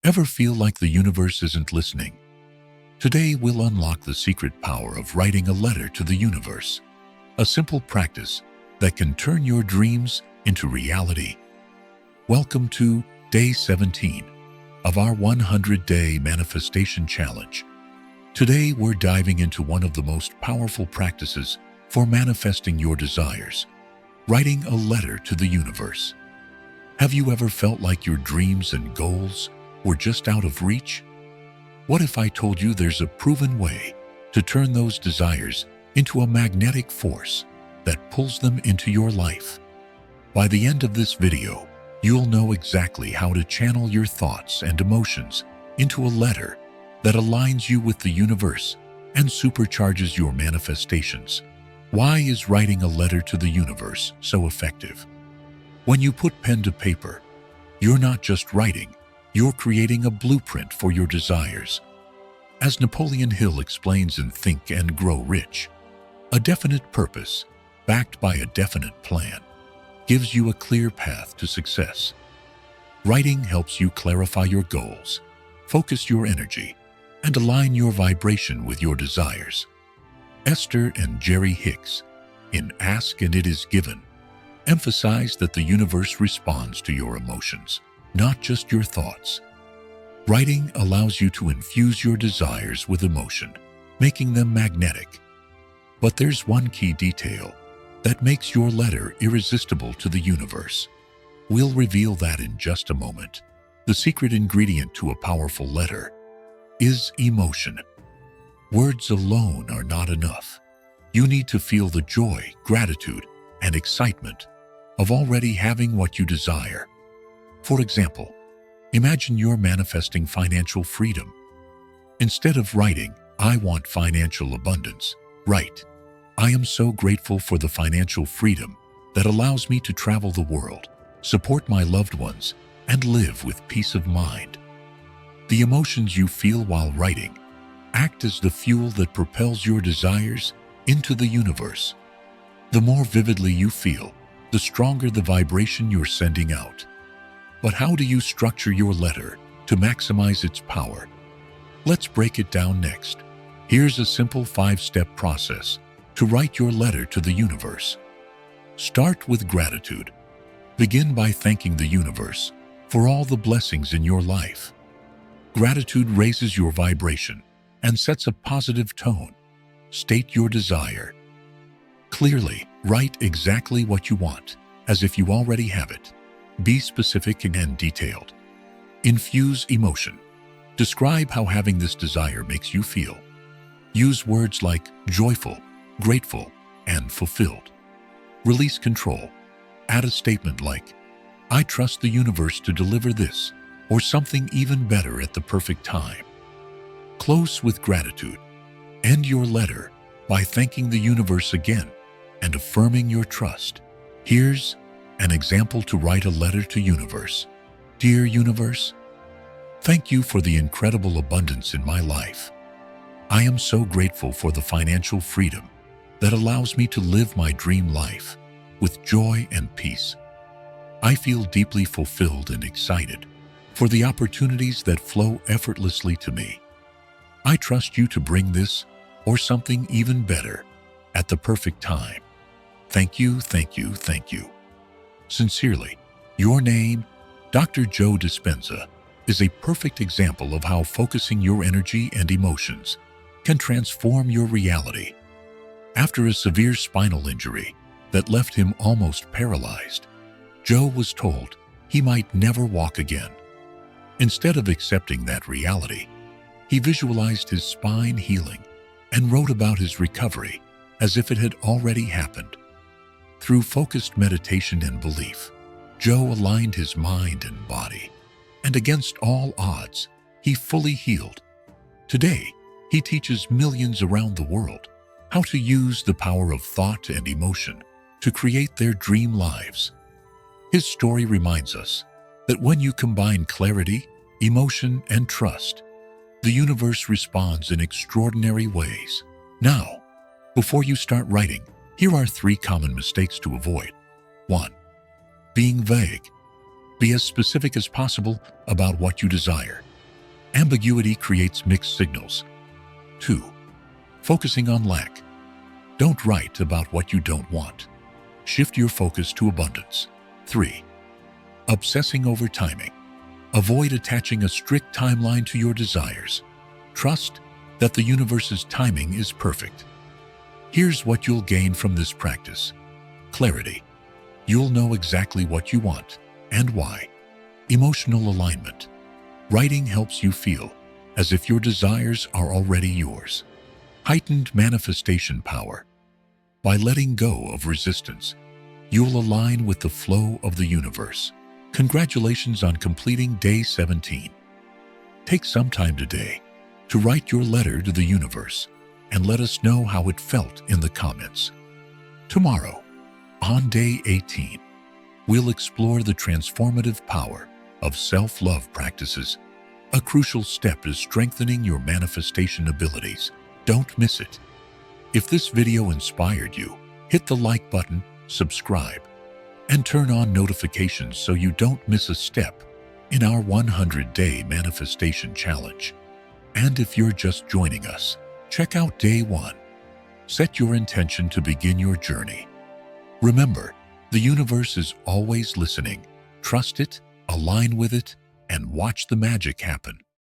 Ever feel like the universe isn't listening? Today we'll unlock the secret power of writing a letter to the universe, a simple practice that can turn your dreams into reality. Welcome to Day 17 of our 100-Day Manifestation Challenge. Today we're diving into one of the most powerful practices for manifesting your desires, writing a letter to the universe. Have you ever felt like your dreams and goals were just out of reach? What if I told you there's a proven way to turn those desires into a magnetic force that pulls them into your life? By the end of this video, you'll know exactly how to channel your thoughts and emotions into a letter that aligns you with the universe and supercharges your manifestations. Why is writing a letter to the universe so effective? When you put pen to paper, you're not just writing, you're creating a blueprint for your desires. As Napoleon Hill explains in Think and Grow Rich, a definite purpose, backed by a definite plan, gives you a clear path to success. Writing helps you clarify your goals, focus your energy, and align your vibration with your desires. Esther and Jerry Hicks, in Ask and It Is Given, emphasize that the universe responds to your emotions, not just your thoughts. Writing allows you to infuse your desires with emotion, making them magnetic. But there's one key detail that makes your letter irresistible to the universe. We'll reveal that in just a moment. The secret ingredient to a powerful letter is emotion. Words alone are not enough. You need to feel the joy, gratitude, and excitement of already having what you desire. For example, imagine you're manifesting financial freedom. Instead of writing, "I want financial abundance," write, "I am so grateful for the financial freedom that allows me to travel the world, support my loved ones, and live with peace of mind." The emotions you feel while writing act as the fuel that propels your desires into the universe. The more vividly you feel, the stronger the vibration you're sending out. But how do you structure your letter to maximize its power? Let's break it down next. Here's a simple 5-step process to write your letter to the universe. Start with gratitude. Begin by thanking the universe for all the blessings in your life. Gratitude raises your vibration and sets a positive tone. State your desire clearly. Write exactly what you want, as if you already have it. Be specific and detailed. Infuse emotion. Describe how having this desire makes you feel. Use words like joyful, grateful, and fulfilled. Release control. Add a statement like, "I trust the universe to deliver this," or something even better at the perfect time. Close with gratitude. End your letter by thanking the universe again and affirming your trust. Here's an example to write a letter to universe. Dear universe, thank you for the incredible abundance in my life. I am so grateful for the financial freedom that allows me to live my dream life with joy and peace. I feel deeply fulfilled and excited for the opportunities that flow effortlessly to me. I trust you to bring this or something even better at the perfect time. Thank you, thank you, thank you. Sincerely, your name, Dr. Joe Dispenza, is a perfect example of how focusing your energy and emotions can transform your reality. After a severe spinal injury that left him almost paralyzed, Joe was told he might never walk again. Instead of accepting that reality, he visualized his spine healing and wrote about his recovery as if it had already happened. Through focused meditation and belief, Joe aligned his mind and body, and against all odds, he fully healed. Today, he teaches millions around the world how to use the power of thought and emotion to create their dream lives. His story reminds us that when you combine clarity, emotion, and trust, the universe responds in extraordinary ways. Now, before you start writing, here are 3 common mistakes to avoid. 1. Being vague. Be as specific as possible about what you desire. Ambiguity creates mixed signals. 2. Focusing on lack. Don't write about what you don't want. Shift your focus to abundance. 3. Obsessing over timing. Avoid attaching a strict timeline to your desires. Trust that the universe's timing is perfect. Here's what you'll gain from this practice. Clarity. You'll know exactly what you want and why. Emotional alignment. Writing helps you feel as if your desires are already yours. Heightened manifestation power. By letting go of resistance, you'll align with the flow of the universe. Congratulations on completing day 17. Take some time today to write your letter to the universe and let us know how it felt in the comments. Tomorrow, on day 18, we'll explore the transformative power of self-love practices. A crucial step is strengthening your manifestation abilities. Don't miss it. If this video inspired you, hit the like button, subscribe, and turn on notifications so you don't miss a step in our 100-day manifestation challenge. And if you're just joining us, check out day 1. Set your intention to begin your journey. Remember, the universe is always listening. Trust it, align with it, and watch the magic happen.